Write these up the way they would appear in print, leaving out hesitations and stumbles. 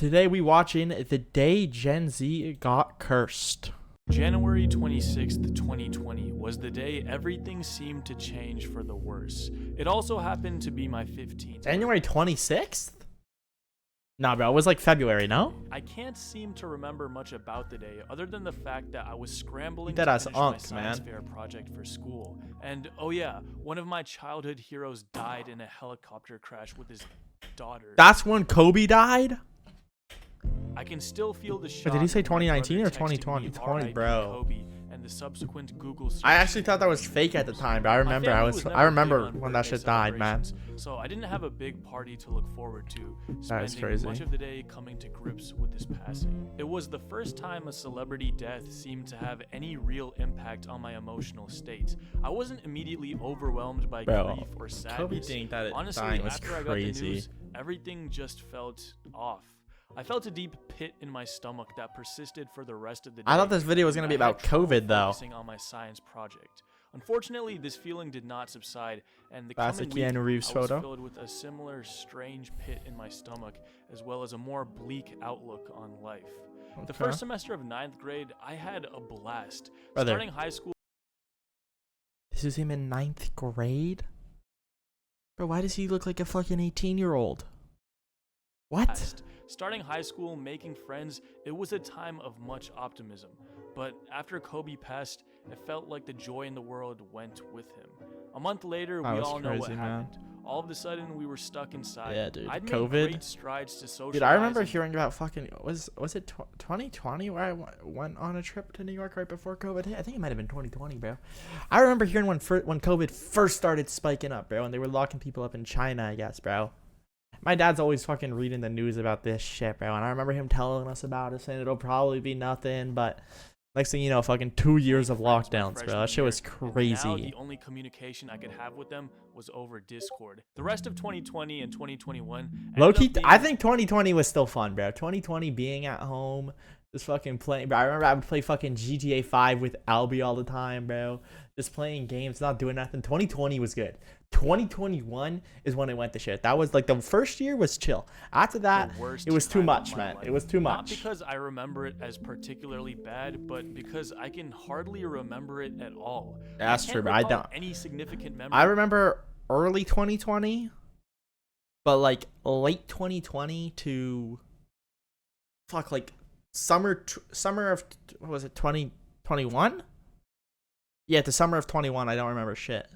Today we watching The Day Gen Z Got Cursed. January 26th, 2020 was the day everything seemed to change for the worse. It also happened to be my 15th. January 26th? Nah, bro, it was like February, no? I can't seem to remember much about the day other than the fact that I was scrambling That to ass finish my unks, science man. fair project for school. And oh yeah, one of my childhood heroes died in a helicopter crash with his daughter. That's when Kobe died? I can still feel the shock. Wait, did he say of my 2019 or brother texting me 2020? 20, "R.I.P. bro. Kobe," and the subsequent Google search. I actually thought that was fake at the time, but I remember My family was never I remember big on when that birthday shit died, man. celebrations, So I didn't have a big party to look forward to, That is spending crazy. much of the day coming to grips with his passing. It was the first time a celebrity death seemed to have any real impact on my emotional state. I wasn't immediately overwhelmed by Bro, grief or sadness. Kobe think that Honestly, dying was after I got the crazy. news, everything just felt off. I felt a deep pit in my stomach that persisted for the rest of the day. I thought this video was gonna and be I had about trouble COVID, though. focusing on my science project. Unfortunately, this feeling did not subside, and the That's a coming week, Keanu Reeves I was photo. filled with a similar strange pit in my stomach, as well as a more bleak outlook on life. The Okay. first semester of 9th grade, I had a blast. Brother. Starting high school. This is him in 9th grade? Bro, why does he look like a fucking 18-year-old? What? Starting high school, making friends, it was a time of much optimism. But after Kobe passed, it felt like the joy in the world went with him. A month later, That we was all know what crazy, man. happened. All of a sudden, we were stuck inside. Yeah, dude. I'd made COVID. great strides to socialize. Dude, I remember and- hearing about fucking was it 2020 where I went on a trip to New York right before COVID hit? I think it might have been 2020, bro. I remember hearing when COVID first started spiking up, bro, and they were locking people up in China, I guess, bro. My dad's always fucking reading the news about this shit, bro, and I remember him telling us about it, saying it'll probably be nothing, but next thing you know, fucking 2 years of friends my lockdowns, bro. freshman That shit was year, and Now crazy. the only communication I could have with them was over Discord. The rest of 2020 and 2021. ended Low-key, up being- I think 2020 was still fun, bro. 2020 being at home, just fucking playing. Bro, I remember I would play fucking GTA 5 with Albie all the time, bro. Just playing games, not doing nothing. 2020 was good. 2021 is when it went to shit. That was like the first year was chill. After that, the worst it was too time of much, my man. life. It was too Not much. because I remember it as particularly bad, but because I can hardly remember it at all. That's I can't true, but I recall don't. any significant memory. I remember early 2020, but like late 2020 to like summer of what was it, 2021? Yeah, the summer of 21. I don't remember shit.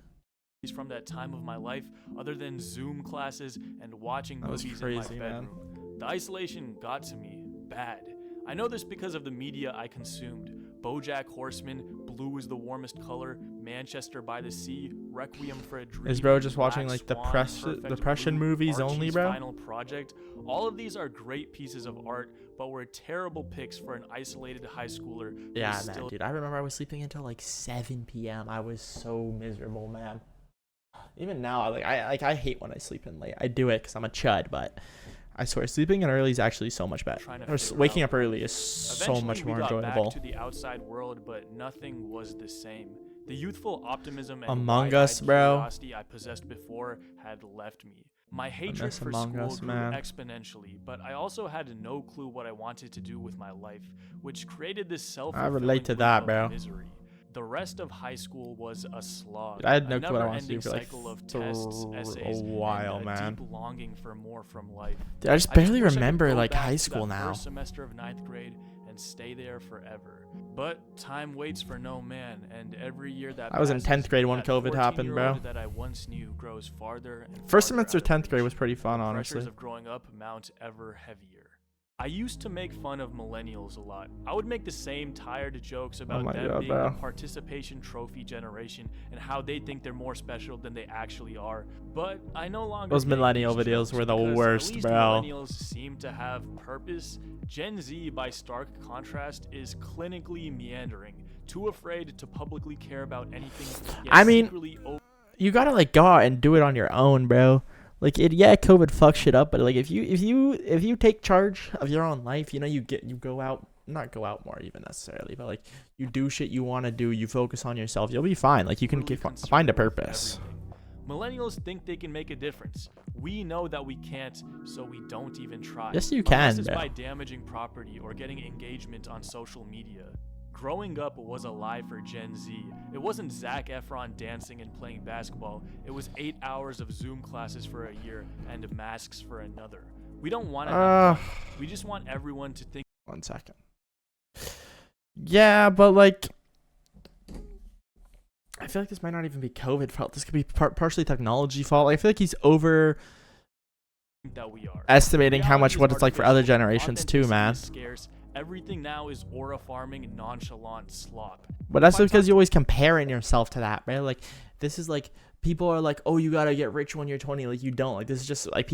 from that time of my life other than Zoom classes and watching That was movies crazy, in my man. bedroom. The isolation got to me bad. I know this because of the media I consumed. BoJack Horseman, Blue is the Warmest Color, Manchester by the Sea, Requiem for a Dream. Is bro just watching Black like Swan, Perfect depression Blue, movies Archie's only, bro? Final Project. All of these are great pieces of art, but were terrible picks for an isolated high schooler. who Yeah, was man, still dude. I remember I was sleeping until like 7 p.m. I was so miserable, man. Even now, I hate when I sleep in late. I do it because I'm a chud, but I swear, sleeping in early is actually so much better. Trying to Or figure waking out up early is so Eventually, much we more got enjoyable. back to the outside world, but nothing was the same. The youthful optimism and Among wide-eyed Us, bro. curiosity I possessed before had left me. My hatred miss for Among school Us, grew man. exponentially, but I also had no clue what I wanted to do with my life, which created this I self-fulfilling relate to loop that, of bro. misery. The rest of high school was a slog. Dude, I had no a clue what I wanted to do never-ending for like cycle of tests, essays, a while, and a man. deep longing for more from life. Dude, I just I barely wish I could remember go like back high to school that now. First semester of 9th grade and stay there forever. But time waits for no man, and every year that I was in passes, 10th grade when that COVID happened, bro. 14-year-old that I once knew grows farther and First farther semester out of 10th grade reach. was pretty fun, The honestly. pressures of growing up mount ever heavier. I used to make fun of millennials a lot. I would make the same tired jokes about my them God, being bro. the participation trophy generation and how they think they're more special than they actually are. But I no longer Those make millennial these videos jokes were the because worst, at least bro. Millennials seem to have purpose. Gen Z, by stark contrast, is clinically meandering, too afraid to publicly care about anything. Yet I mean, secretly You gotta like go out and do it on your own, bro. Like yeah, COVID fucks shit up, but like if you take charge of your own life, you know, you go out, not go out more even necessarily, but like you do shit you want to do, you focus on yourself, you'll be fine. Like you can overly find a concerned with purpose. everything. Millennials think they can make a difference. We know that we can't, so we don't even try. Yes, you Unless can, it's bro. by damaging property or getting engagement on social media. Growing up was a lie for Gen Z. It wasn't Zac Efron dancing and playing basketball. It was 8 hours of Zoom classes for a year and masks for another. We don't want to have fun. We just want everyone to think. 1 second. Yeah, but like, I feel like this might not even be COVID fault. This could be partially technology fault. Like, I feel like he's that we are estimating how much Reality what is it's like for other artificial. generations too, Authenticity man. is scarce. Everything now is aura farming, nonchalant slop. But that's If I because talk you're always comparing yourself to that, right? Like, this is like, people are like, oh, you gotta get rich when you're 20. Like, you don't. Like, this is just like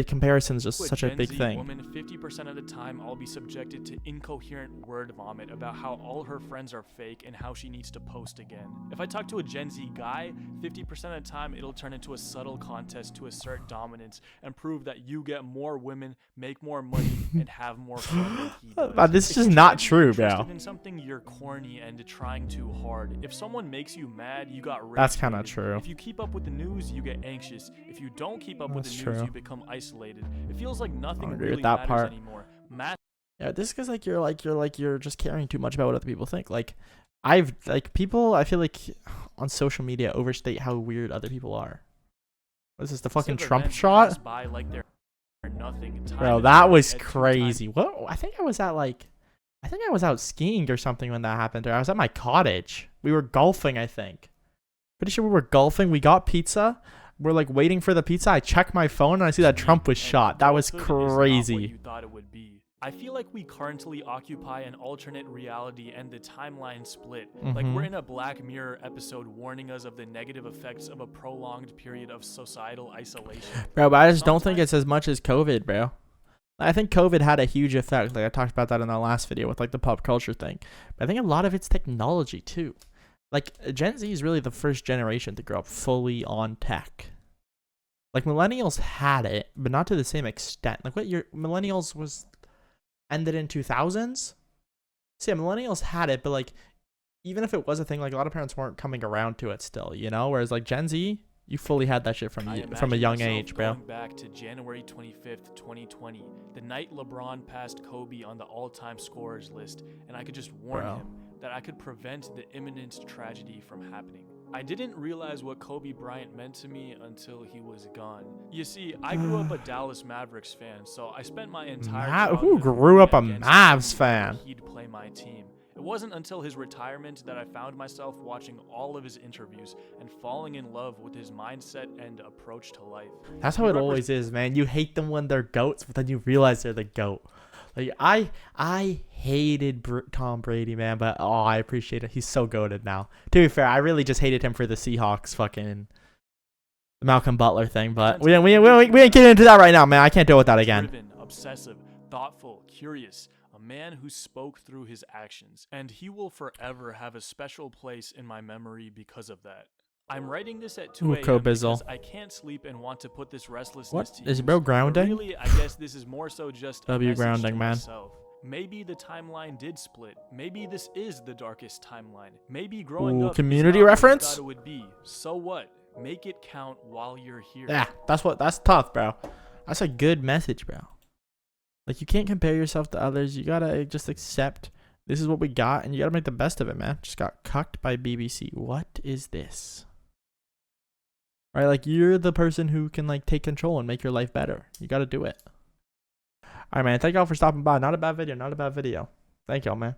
comparison is just to such a Gen big Z thing. Woman, 50% of the time, I'll be subjected to incoherent word vomit about how all her friends are fake and how she needs to post again. If I talk to a Gen Z guy, 50% of the time, it'll turn into a subtle contest to assert dominance and prove that you get more women, make more money, and have more fun than he does. This is If just you're not genuinely true, bro. interested in something, you're corny and trying too hard. If someone makes you mad, you got That's kinda rage-baited. true. If you keep up with the news, you get anxious. If you don't keep up with That's the news, true. you become isolated. It feels like nothing agree really with that matters part. anymore. Yeah, this is because you're just caring too much about what other people think. Like, people, I feel like on social media overstate how weird other people are. What is this, the fucking Massive Trump events shot? pass by like they're nothing. Time Bro, is that money was at 2 times. crazy. What? I think I was out skiing or something when that happened. Or I was at my cottage. We were golfing, I think. Pretty sure we were golfing. We got pizza. We're like waiting for the pizza. I check my phone and I see that Trump was And shot. That was adulthood is not what crazy. you thought it would be. I feel like we currently occupy an alternate reality and the timeline split. Like we're in a Black Mirror episode warning us of the negative effects of a prolonged period of societal isolation. Bro, but I just don't think it's as much as COVID, bro. I think COVID had a huge effect. Like, I talked about that in the last video with like the pop culture thing. But I think a lot of it's technology too. Like, Gen Z is really the first generation to grow up fully on tech. Like, millennials had it, but not to the same extent. Like, what year millennials was ended in 2000s? So yeah, millennials had it, but like, even if it was a thing, like, a lot of parents weren't coming around to it still, you know? Whereas like Gen Z, you fully had that shit from I a imagine young myself age, bro. Going back to January 25th, 2020, the night LeBron passed Kobe on the all-time scorers list, and I could just warn Bro. him that I could prevent the imminent tragedy from happening. I didn't realize what Kobe Bryant meant to me until he was gone. You see, I grew up a Dallas Mavericks fan, so I spent my entire Who childhood grew up a rooting against Mavs Kobe fan? whenever he'd play my team. It wasn't until his retirement that I found myself watching all of his interviews and falling in love with his mindset and approach to life. That's how He it always is, man. You hate them when they're goats, but then you realize they're the goat. Like, I hated Tom Brady, man, but oh, I appreciate it. He's so goated now. To be fair, I really just hated him for the Seahawks fucking Malcolm Butler thing, but we ain't getting into that right now, man. I can't deal with that again. Driven, obsessive, thoughtful, curious, a man who spoke through his actions, and he will forever have a special place in my memory because of that. I'm writing this at 2 Ooh, a.m. Kobizzle. because I can't sleep and want to put this restlessness What? to Is use. bro But grounding? Really, I guess this is more so just a W message grounding, to man. myself. Maybe the timeline did split. Maybe this is the darkest timeline. Maybe growing Ooh, up is community not what I reference? thought it would be. So what? Make it count while you're here. Yeah, that's tough, bro. That's a good message, bro. Like, you can't compare yourself to others. You gotta just accept this is what we got, and you gotta make the best of it, man. Just got cucked by BBC. What is this? Right, like, you're the person who can like take control and make your life better. You gotta do it. All right, man. Thank y'all for stopping by. Not a bad video. Thank y'all, man.